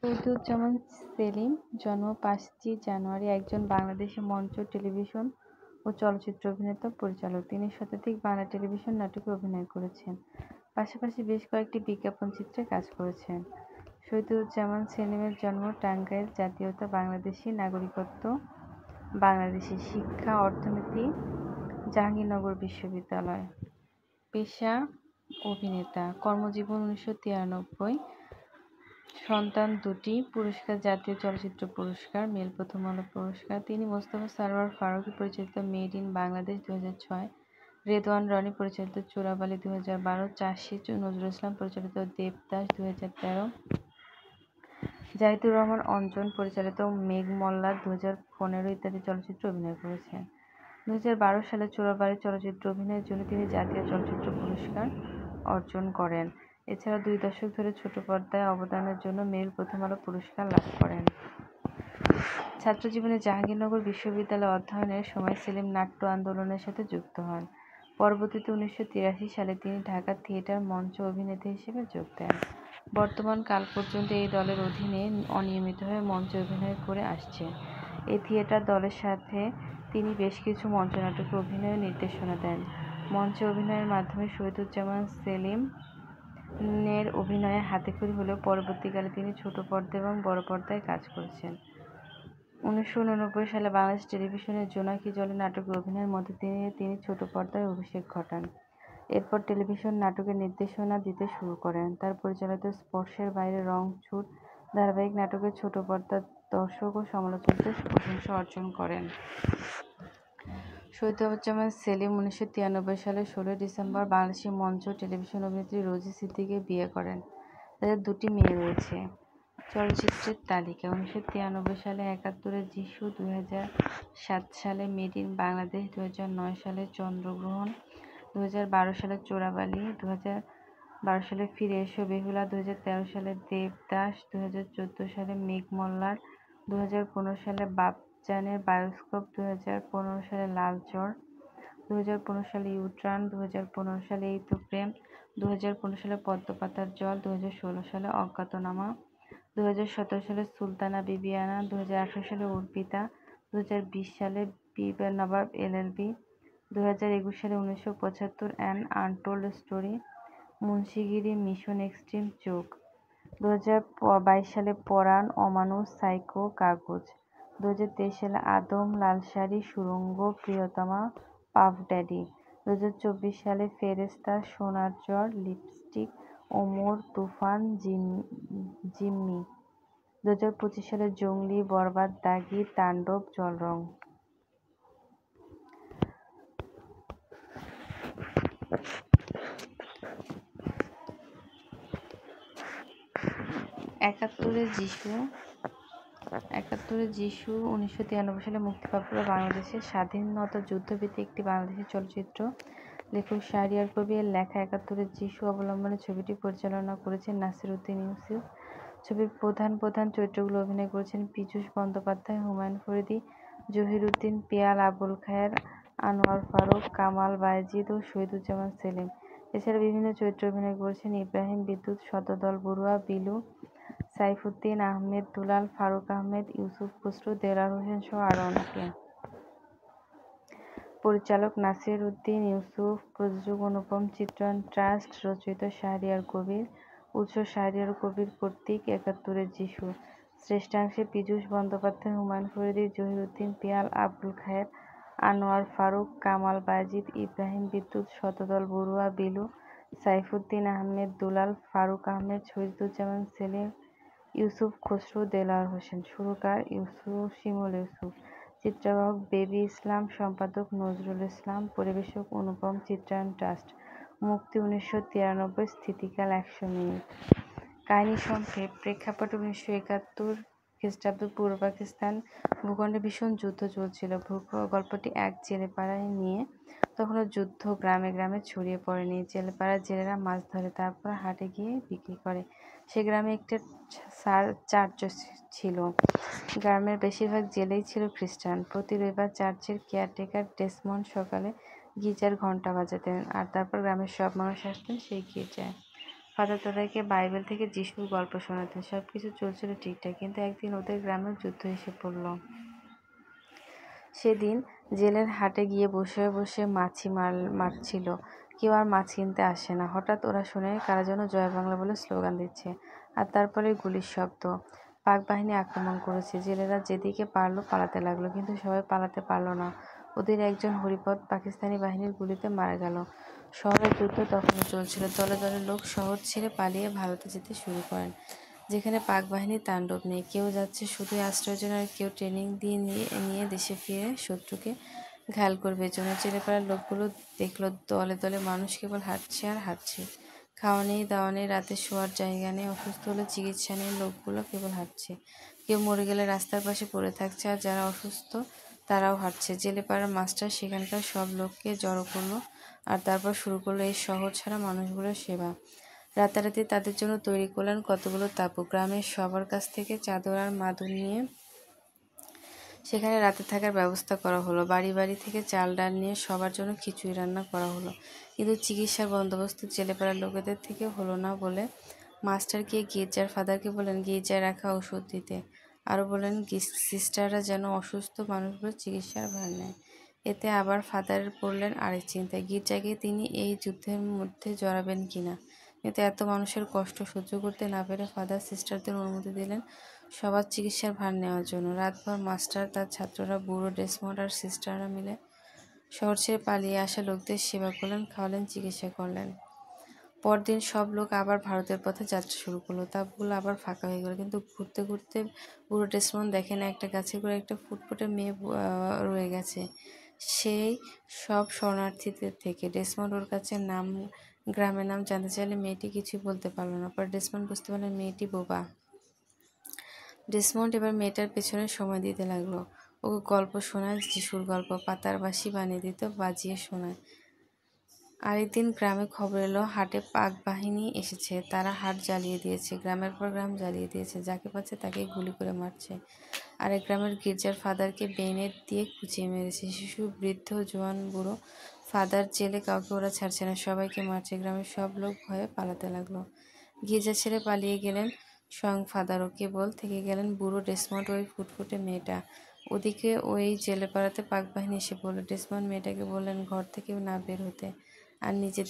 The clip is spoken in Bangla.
শহীদুজ্জামান সেলিম জন্ম ৫ই জানুয়ারি একজন বাংলাদেশী মঞ্চ, টেলিভিশন ও চলচ্চিত্র অভিনেতা ও পরিচালক। তিনি শতাধিক বাংলা টেলিভিশন নাটকে অভিনয় করেছেন। পাশাপাশি বেশ কয়েকটি বিজ্ঞাপন চিত্রে কাজ করেছেন। শহীদুজ্জামান সেলিমের জন্ম টাঙ্গাইল, জাতীয়তা বাংলাদেশী, নাগরিকত্ব বাংলাদেশী, শিক্ষা অর্থনীতি, জাহাঙ্গীরনগর বিশ্ববিদ্যালয়। পেশা অভিনেতা। কর্মজীবন ১৯৯৩। সন্তান ২টি। পুরস্কার জাতীয় চলচ্চিত্র পুরস্কার, মেল প্রথম আলো পুরস্কার। তিনি মোস্তফা সরওয়ার ফারুকী পরিচালিত মেড ইন বাংলাদেশ ২০০৬, রেদওয়ান রনি পরিচালিত চোরাবালি ২০১২, চাষী নজরুল ইসলাম পরিচালিত দেবদাস ২০১৩, জাহিদুর রহমান অঞ্জন পরিচালিত মেঘমল্লার ২০১৫ ইত্যাদি চলচ্চিত্রে অভিনয় করেছেন। ২০১২ সালে চোরাবালি চলচ্চিত্রে অভিনয়ের জন্য তিনি জাতীয় চলচ্চিত্র পুরস্কার অর্জন করেন। এছাড়াও ২ দশক ধরে ছোট পর্দায় অবদানের জন্য মেরিল প্রথম আলো পুরস্কার লাভ করেন। ছাত্রজীবনে জাহাঙ্গীরনগর বিশ্ববিদ্যালয়ে অধ্যয়নের সময় সেলিম নাট্য আন্দোলনের সাথে যুক্ত হন। পরবর্তীতে ১৯৮৩ সালে তিনি ঢাকা থিয়েটার মঞ্চ অভিনেত্রী হিসেবে যোগ দেন। বর্তমান কাল পর্যন্ত এই দলের অধীনে অনিয়মিতভাবে মঞ্চে অভিনয় করে আসছেন। এই থিয়েটার দলের সাথে তিনি বেশ কিছু মঞ্চনাটকে অভিনয় ও নির্দেশনা দেন। মঞ্চে অভিনয়ের মাধ্যমে শহীদুজ্জামান সেলিম এর অভিনয়ে হাতেখড়ি হলেও পরবর্তীকালে তিনি ছোট পর্দা এবং বড় পর্দায় কাজ করেছেন। ১৯৮৯ সালে বাংলাদেশ টেলিভিশনের জোনাকি জলে নাটকে অভিনয়ের মধ্য দিয়ে তিনি ছোট পর্দায় অভিষেক ঘটান। এরপর টেলিভিশন নাটকে নির্দেশনা দিতে শুরু করেন। তার পরিচালিত স্পর্শের বাইরে, রং-ছুট ধারাবাহিক নাটকে ছোট পর্দার দর্শক ও সমালোচকদের প্রশংসা অর্জন করেন। শহীদুজ্জামান সেলিম ১৯৯৩ সালের ১৬ ডিসেম্বর বাংলাদেশী মঞ্চ ও টেলিভিশন অভিনেত্রী রোজি সিদ্দিকীকে বিয়ে করেন। তাদের ২টি মেয়ে রয়েছে। চলচ্চিত্রের তালিকা: ১৯৯৩ সালে একাত্তরে যিশু, ২০০৭ সালে মেড ইন বাংলাদেশ, ২০০৯ সালে চন্দ্রগ্রহণ, ২০১২ সালে চোরাবালি, ২০১২ সালে ফিরে এসো বেহুলা, ২০১৩ সালে দেবদাস, ২০১৪ সালে মেঘমল্লার, ২০১৫ সালে বাপজানের বায়োস্কোপ, ২০১৫ সালে লাল চর, ২০১৫ সালে ইউটার্ন, ২০১৫ সালে এই তো প্রেম, ২০১৫ সালে পদ্মপাতার জল, ২০১৬ সালে অজ্ঞাতনামা, ২০১৭ সালে সুলতানা বিবিয়ানা, ২০১৮ সালে অর্পিতা, ২০২০ সালে বিবে নবাব এলএলবি, ২০২১ সালে ১৯৭৫ an untold story, Munshigiri, mission extreme, Chokh, ২০২২ সালে পরাণ, অমানুষ, সাইকো, কাগজ, ২০২৩ সালে আদম, লাল শাড়ি, সুড়ঙ্গ, প্রিয়তমা, পাফ ড্যাডি, ২০২৪ সালে ফেরেশতা, সোনার চর, লিপস্টিক, ওমর, তুফান, জিম্মি, ২০২৫ সালে জংলি, বরবাদ, দাগি, তাণ্ডব, জল রং। একাত্তরে যিশু ১৯৯৩ সালে মুক্তিপ্রাপ্ত বাংলাদেশের স্বাধীনতা যুদ্ধভিত্তিক একটি বাংলাদেশী চলচ্চিত্র। লেখক শাহরিয়ার কবির এর লেখা একাত্তরে যিশু অবলম্বনে ছবিটি পরিচালনা করেছেন নাসির উদ্দিন ইউসুফ। ছবির প্রধান চরিত্রগুলো অভিনয় করেছেন পীযূষ বন্দ্যোপাধ্যায়, হুমায়ুন ফরিদী, জহিরুদ্দিন পিয়াল, আবুল খায়ের, আনোয়ার ফারুক, কামাল বায়েজিদ ও শহীদুজ্জামান সেলিম। এছাড়া বিভিন্ন চরিত্রে অভিনয় করেছেন ইব্রাহিম বিদ্যুৎ, শতদল বড়ুয়া, বিলু, সাইফুদ্দিন আহমেদ দুলাল, ফারুক আহমেদ, ইউসুফ খসরু, দেলোয়ার হোসেন সহ আরও অনেকে। পরিচালক নাসির উদ্দিন ইউসুফ, প্রযোজক অনুপম চিত্রায়ন ট্রাস্ট, রচয়িতা শাহরিয়ার কবির, উৎস শাহরিয়ার কবির কর্তৃক একাত্তরে যিশু। শ্রেষ্ঠাংশে পীযূষ বন্দ্যোপাধ্যায়, হুমায়ুন ফরিদী, জহিরুদ্দিন পিয়াল, আবুল খায়ের, আনোয়ার ফারুক, কামাল বায়েজিদ, ইব্রাহিম বিদ্যুৎ, শতদল বড়ুয়া, বিলু, সাইফুদ্দিন আহমেদ দুলাল, ফারুক আহমেদ, শহীদুজ্জামান সেলিম, ইউসুফ খসরু, দেলোয়ার হোসেন। সুরকার শিমুল ইউসুফ। চিত্রগ্রাহক বেবী ইসলাম, সম্পাদক নজরুল ইসলাম, পরিবেশক অনুপম চিত্রায়ন ট্রাস্ট। মুক্তি ১৯৯৩, স্থিতিকাল ১০০ মিনিট। কাহিনী সংক্ষেপ। প্রেক্ষাপট ১৯৭১ খ্রিস্টাব্দ। পূর্ব পাকিস্তান ভূখণ্ডে ভীষণ যুদ্ধ চলছিল। গল্পটি এক জেলেপাড়ায় নিয়ে। তখনও যুদ্ধ গ্রামে গ্রামে ছড়িয়ে পড়েনি। জেলেপাড়ার জেলেরা মাছ ধরে, তারপর হাটে গিয়ে বিক্রি করে। সে গ্রামে একটি চার্চ ছিল। গ্রামের বেশিরভাগ জেলেই ছিল খ্রিস্টান। প্রতি রবিবার চার্চের কেয়ারটেকার ডেসমন্ড সকালে গির্জার ঘণ্টা বাজাতেন, আর তারপর গ্রামের সব মানুষ আসতেন সেই গির্জায়। ফাদার তাদেরকে বাইবেল থেকে যিশুর গল্প শোনাতেন। সবকিছু চলছিল ঠিকঠাক, কিন্তু একদিন ওদের গ্রামের যুদ্ধ এসে পড়ল। সেদিন জেলের হাটে গিয়ে বসে বসে মাছি মারছিল। কেউ আর মাছ কিনতে আসে না। হঠাৎ ওরা শুনে কারা যেন জয় বাংলা বলে স্লোগান দিচ্ছে, আর তারপরে গুলির শব্দ। পাক বাহিনী আক্রমণ করেছে। জেলেরা যেদিকে পারল পালাতে লাগলো, কিন্তু সবাই পালাতে পারল না। ওদের একজন হরিপদ পাকিস্তানি বাহিনীর গুলিতে মারা গেল। শহরের যুদ্ধ তখনও চলছিল। দলে দলে লোক শহর ছেড়ে পালিয়ে ভারতে যেতে শুরু করেন, যেখানে পাক বাহিনীর তাণ্ডব নেই। কেউ যাচ্ছে শুধুই আশ্রয়ের জন্য, আর কেউ ট্রেনিং দিয়ে নিয়ে দেশে ফিরে শত্রুকে ঘায়াল করবে জন্য। ছেলেপাড়ার লোকগুলো দেখলো দলে দলে মানুষ কেবল হাঁটছে আর হাঁটছে। খাওয়া নেই, দাওয়া নেই, রাতে শোয়ার জায়গা নেই, অসুস্থ হলে চিকিৎসা নেই, লোকগুলো কেবল হাঁটছে। কেউ মরে গেলে রাস্তার পাশে পড়ে থাকছে, আর যারা অসুস্থ তারাও হাঁটছে। জেলেপাড়ার মাস্টার সেখানকার সব লোককে জড়ো করলো, আর তারপর শুরু করলো এই শহর ছাড়া মানুষগুলোর সেবা। রাতারাতি তাদের জন্য তৈরি করলেন কতগুলো তাঁবু। গ্রামের সবার কাছ থেকে চাদর আর মাদুর নিয়ে সেখানে রাতে থাকার ব্যবস্থা করা হলো। বাড়ি বাড়ি থেকে চাল ডাল নিয়ে সবার জন্য খিচুড়ি রান্না করা হলো। কিন্তু চিকিৎসার বন্দোবস্ত জেলেপাড়ার লোকেদের থেকে হলো না বলে মাস্টার গিয়ে গির্জার ফাদারকে বললেন গির্জায় রাখা ওষুধ দিতে। আরও বললেন সিস্টাররা যেন অসুস্থ মানুষগুলোর চিকিৎসার ভার নেয়। এতে আবার ফাদার পড়লেন আরেক চিন্তায়, গির্জাকে তিনি এই যুদ্ধের মধ্যে জড়াবেন কিনা। কিন্তু এত মানুষের কষ্ট সহ্য করতে না পেরে ফাদার সিস্টারদের অনুমতি দিলেন সবার চিকিৎসার ভার নেওয়ার জন্য। রাতভর মাস্টার, তার ছাত্ররা, বুড়ো ডেসমন্ড আর সিস্টাররা মিলে শহর ছেড়ে পালিয়ে আসা লোকদের সেবা করলেন, খাওয়ালেন, চিকিৎসা করলেন। পরদিন সব লোক আবার ভারতের পথে যাত্রা শুরু করলো। তাঁবুগুলো আবার ফাঁকা হয়ে গেল। কিন্তু ঘুরতে ঘুরতে বুড়ো ডেসমন্ড দেখেন একটা গাছে করে একটা ফুটফুটে মেয়ে রয়ে গেছে সেই সব শরণার্থীদের থেকে। ডেসমন্ড ওর কাছে গ্রামের নাম জানতে চাইলে মেয়েটি কিছুই বলতে পারল না। পরে ডেসমন্ড বুঝতে পারলেন মেয়েটি বোবা। ডেসমন্ড এবার মেয়েটার পেছনে সময় দিতে লাগলো। ওকে গল্প শোনায়, যিশুর গল্প, পাতার বাঁশি বানিয়ে দিত, বাজিয়ে শোনায়। আরেকদিন গ্রামে খবর এলো হাটে পাক বাহিনী এসেছে। তারা হাট জ্বালিয়ে দিয়েছে, গ্রামের পর গ্রাম জ্বালিয়ে দিয়েছে, যাকে পাচ্ছে তাকে গুলি করে মারছে। আরেক গ্রামের গির্জার ফাদারকে বেনেট দিয়ে কুচিয়ে মেরেছে। শিশু, বৃদ্ধ, জোয়ান, বুড়ো, ফাদার, জেলে, কাউকে ওরা ছাড়ছে না, সবাইকে মারছে। গ্রামের সব লোক ভয়ে পালাতে লাগলো। গির্জা ছেড়ে পালিয়ে গেলেন স্বয়ং ফাদারও। কেবল থেকে গেলেন বুড়ো ডেসমন্ড, ওই ফুটফুটে মেয়েটা। ওদিকে ওই জেলেপাড়াতে পাক বাহিনী এসে পড়ল। ডেসমন্ড মেয়েটাকে বললেন ঘর থেকে না বের হতে, আর নিজে